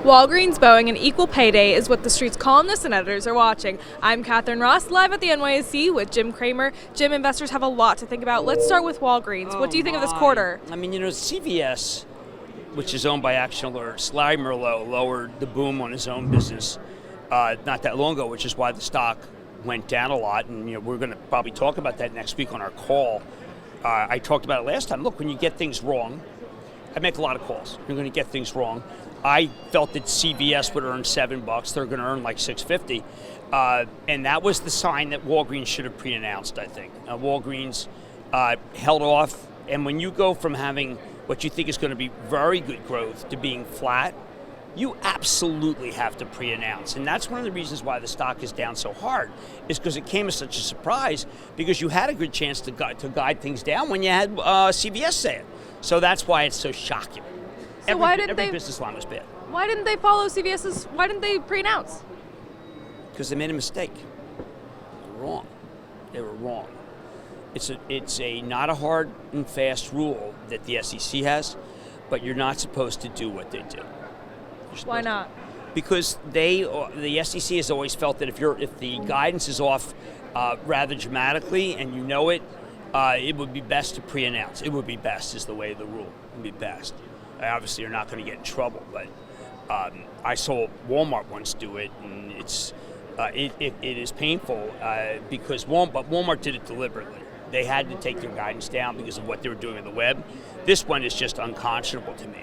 Walgreens, Boeing, and equal payday is what TheStreet's columnists and editors are watching. I'm Catherine Ross, live at the NYSE with Jim Cramer. Jim, investors have a lot to think about. Let's start with Walgreens. What do you think of this quarter? I mean, CVS, which is owned by Action Alerts, Larry Merlot lowered the boom on his own business not that long ago, which is why the stock went down a lot. And we're going to probably talk about that next week on our call. I talked about it last time. Look, when you get things wrong, I make a lot of calls. You're going to get things wrong. I felt that CVS would earn $7. They're going to earn like $6.50, and that was the sign that Walgreens should have pre-announced. I think Walgreens held off, and when you go from having what you think is going to be very good growth to being flat, you absolutely have to pre-announce, and that's one of the reasons why the stock is down so hard, is because it came as such a surprise, because you had a good chance to guide things down when you had CVS say it. So that's why it's so shocking. So every business line was bad. Why didn't they follow CVS's? Why didn't they pre-announce? Because they made a mistake. They were wrong. It's not a hard and fast rule that the SEC has, but you're not supposed to do what they do. Why not? Because the SEC has always felt that if the guidance is off rather dramatically and you know it, it would be best to pre-announce. It would be best is the way of the rule. It would be best. Obviously, you're not going to get in trouble, but I saw Walmart once do it, and it is painful because Walmart did it deliberately. They had to take their guidance down because of what they were doing on the web. This one is just unconscionable to me.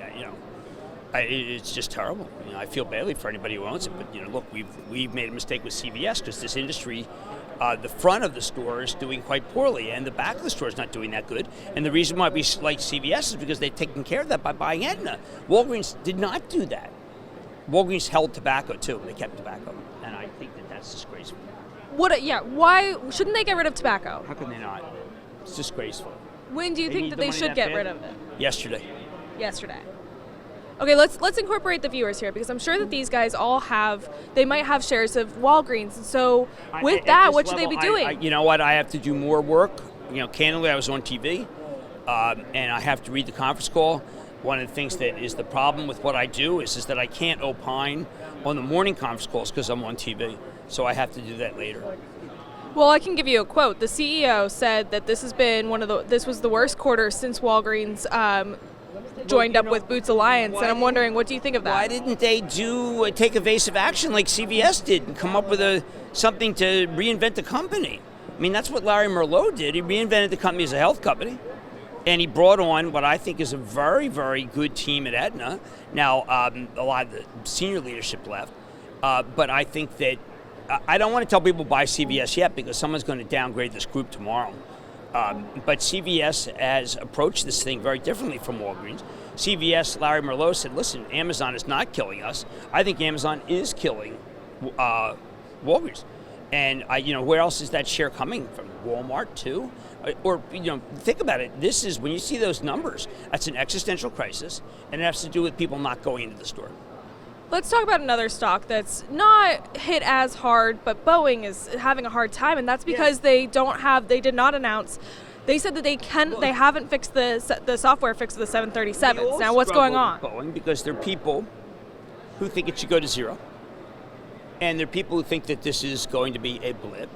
It's just terrible. I feel badly for anybody who owns it, but look, we've made a mistake with CVS because this industry. The front of the store is doing quite poorly, and the back of the store is not doing that good. And the reason why we like CVS is because they've taken care of that by buying Aetna. Walgreens did not do that. Walgreens held tobacco, too. They kept tobacco, and I think that's disgraceful. Why shouldn't they get rid of tobacco? How can they not? It's disgraceful. When do you think that they should get rid of it? Yesterday. Okay, let's incorporate the viewers here, because I'm sure that these guys they might have shares of Walgreens. So with that, what should they be doing? You know what? I have to do more work. Candidly, I was on TV, and I have to read the conference call. One of the things that is the problem with what I do is that I can't opine on the morning conference calls because I'm on TV. So I have to do that later. Well, I can give you a quote. The CEO said that this was the worst quarter since Walgreens joined up with Boots Alliance, and I'm wondering, what do you think of that? Why didn't they take evasive action like CVS did and come up with something to reinvent the company? I mean, that's what Larry Merlot did. He reinvented the company as a health company, and he brought on what I think is a very, very good team at Aetna. Now, a lot of the senior leadership left, but I think that I don't want to tell people buy CVS yet because someone's going to downgrade this group tomorrow. But CVS has approached this thing very differently from Walgreens. CVS, Larry Merlot said, listen, Amazon is not killing us. I think Amazon is killing Walgreens. And, where else is that share coming from? Walmart, too? Or, think about it. This is, when you see those numbers, that's an existential crisis, and it has to do with people not going into the store. Let's talk about another stock that's not hit as hard, but Boeing is having a hard time, and that's because they did not announce. They said that they haven't fixed the software fix of the 737s. Now, what's going on? Boeing, because there are people who think it should go to zero, and there are people who think that this is going to be a blip.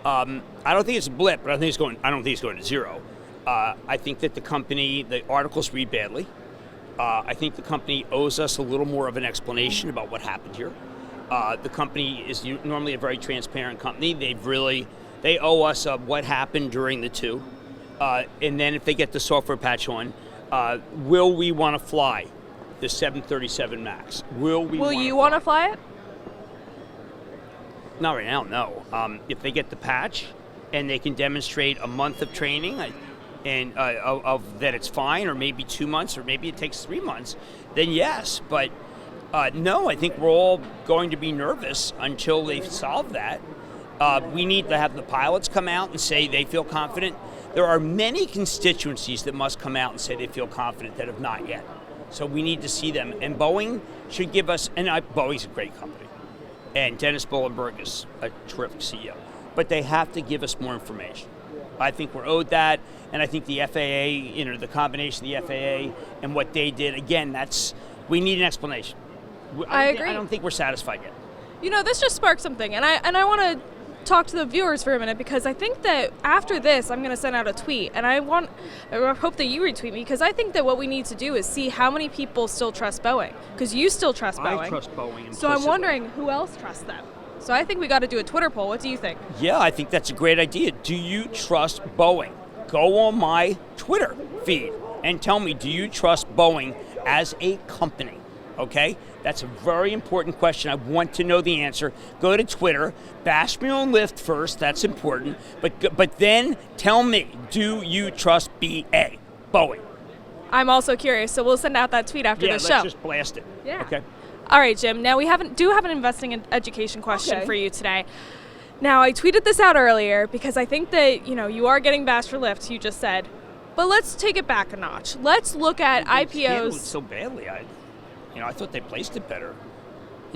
I don't think it's a blip, but I don't think it's going to zero. I think that the articles read badly. I think the company owes us a little more of an explanation about what happened here. The company is normally a very transparent company. They owe us what happened during the two. And then if they get the software patch on, will we want to fly the 737 MAX? Will you want to fly it? Not right now, no. If they get the patch and they can demonstrate a month of training, and of that it's fine, or maybe 2 months, or maybe it takes 3 months, then yes. But no, I think we're all going to be nervous until they solve that. We need to have the pilots come out and say they feel confident. There are many constituencies that must come out and say they feel confident that have not yet. So we need to see them. And Boeing should give us, and Boeing's a great company, and Dennis Bohlenberg is a terrific CEO, but they have to give us more information. I think we're owed that, and I think the FAA, the combination of the FAA and what they did, again, we need an explanation. I agree. I don't think we're satisfied yet. You know, this just sparked something, and I want to talk to the viewers for a minute, because I think that after this, I'm going to send out a tweet, and I hope that you retweet me, because I think that what we need to do is see how many people still trust Boeing, because you still trust Boeing. I trust Boeing implicitly. So I'm wondering who else trusts them. So I think we got to do a Twitter poll. What do you think? Yeah, I think that's a great idea. Do you trust Boeing? Go on my Twitter feed and tell me, do you trust Boeing as a company? Okay? That's a very important question. I want to know the answer. Go to Twitter, bash me on Lyft first. That's important. But then tell me, do you trust BA, Boeing? I'm also curious, so we'll send out that tweet after the show. Yeah, let's just blast it. Yeah. Okay. All right, Jim. Now we do have an investing and education question for you today. Now, I tweeted this out earlier because I think that, you are getting bashed for Lyft, you just said. But let's take it back a notch. Let's look at They handled it IPOs. so badly. I thought they placed it better.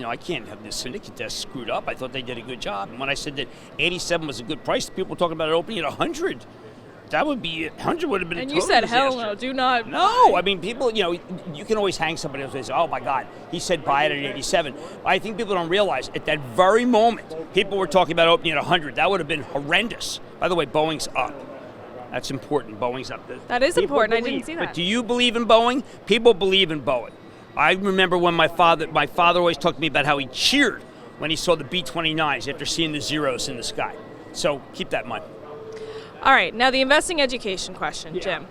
I can't have this syndicate desk screwed up. I thought they did a good job. And when I said that 87 was a good price, people were talking about it opening at 100. That would be 100 would have been. And a you total said, disaster. hell no, do not. No, I mean, people, you can always hang somebody else and say, oh my God, he said buy it at 87. I think people don't realize at that very moment, people were talking about opening at 100. That would have been horrendous. By the way, Boeing's up. That's important. Boeing's up. That is People important. I believe. didn't see that. But do you believe in Boeing? People believe in Boeing. I remember when my father always talked to me about how he cheered when he saw the B-29s after seeing the zeros in the sky. So keep that in mind. All right, now the investing education question, Jim.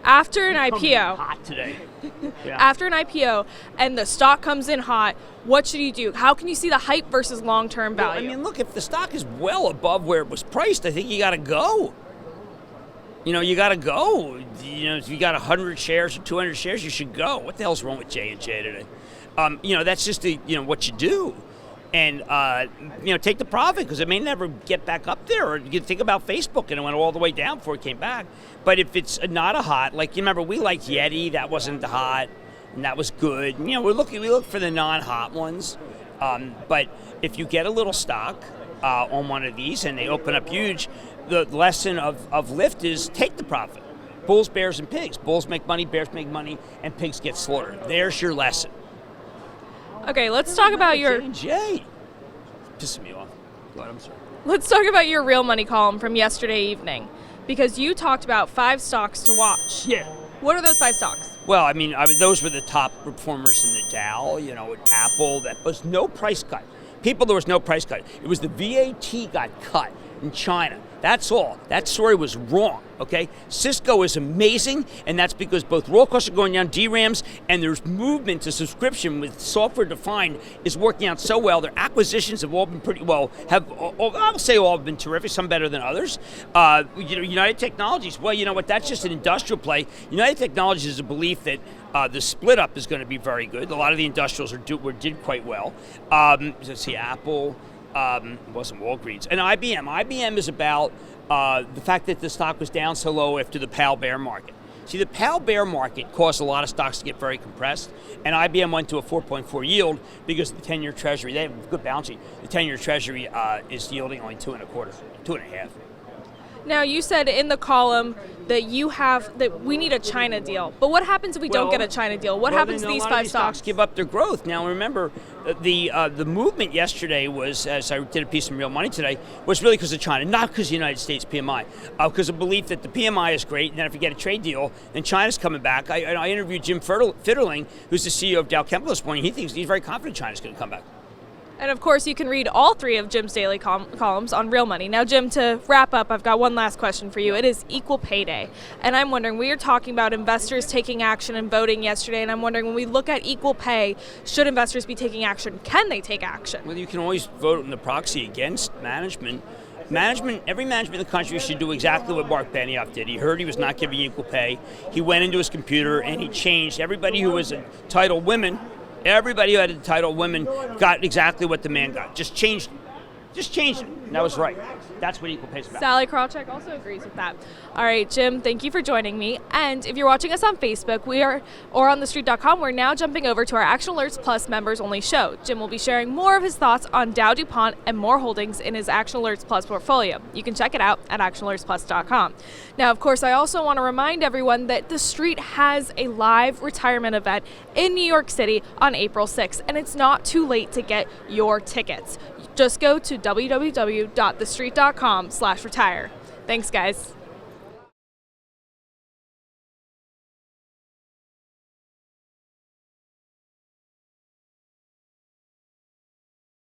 After an IPO, Hot today. Yeah. after an IPO and the stock comes in hot, what should you do? How can you see the hype versus long-term Well, value? I mean, look, if the stock is well above where it was priced, I think you got to go. You got to go. If you got 100 shares or 200 shares, you should go. What the hell's wrong with J&J today? That's just what you do. And, take the profit, because it may never get back up there. Or you can think about Facebook, and it went all the way down before it came back. But if it's not a hot, like, you remember, we liked Yeti. That wasn't hot, and that was good. We look for the non-hot ones. But if you get a little stock on one of these and they open up huge, the lesson of Lyft is take the profit. Bulls, bears, and pigs. Bulls make money, bears make money, and pigs get slaughtered. There's your lesson. Okay, let's talk about your J&J. Pissing me off. God, I'm sorry. Let's talk about your real money column from yesterday evening, because you talked about 5 stocks to watch. Yeah. What are those 5 stocks? Well, I mean, those were the top performers in the Dow. Apple. That was no price cut. There was no price cut. It was the VAT got cut in China. That's all. That story was wrong, okay? Cisco is amazing, and that's because both raw costs are going down, DRAMs, and there's movement to subscription with software defined is working out so well. Their acquisitions have all been pretty well, I'll say all have been terrific, some better than others. United Technologies, well, you know what, that's just an industrial play. United Technologies is a belief that the split up is going to be very good. A lot of the industrials did quite well. Let's see, Apple. It wasn't Walgreens. And IBM. IBM is about the fact that the stock was down so low after the PAL bear market. See, the PAL bear market caused a lot of stocks to get very compressed, and IBM went to a 4.4 yield because the 10-year Treasury, they have a good balance sheet. The 10-year Treasury is yielding only 2.25, 2.5. Now, you said in the column that we need a China deal. But what happens if we don't get a China deal? What happens to these 5 stocks? Give up their growth. Now, remember, the movement yesterday was, as I did a piece in Real Money today, was really because of China, not because of the United States PMI. Because of belief that the PMI is great, and then if you get a trade deal, then China's coming back. I interviewed Jim Fitterling, who's the CEO of Dow Chemical this morning. He's very confident China's going to come back. And of course, you can read all 3 of Jim's daily columns on Real Money. Now, Jim, to wrap up, I've got one last question for you. It is equal pay day. And I'm wondering, we are talking about investors taking action and voting yesterday, and I'm wondering, when we look at equal pay, should investors be taking action? Can they take action? Well, you can always vote in the proxy against management. Every management in the country should do exactly what Mark Benioff did. He heard he was not giving equal pay. He went into his computer and he changed everybody who was entitled women. Everybody who had entitled women got exactly what the man got. Just changed Just change it. And that was right. That's what equal pay is about. Sally Krawcheck also agrees with that. All right, Jim, thank you for joining me. And if you're watching us on Facebook, or on TheStreet.com, we're now jumping over to our Action Alerts Plus members-only show. Jim will be sharing more of his thoughts on Dow DuPont and more holdings in his Action Alerts Plus portfolio. You can check it out at ActionAlertsPlus.com. Now, of course, I also want to remind everyone that The Street has a live retirement event in New York City on April 6th, and it's not too late to get your tickets. Just go to www.thestreet.com/retire. Thanks, guys.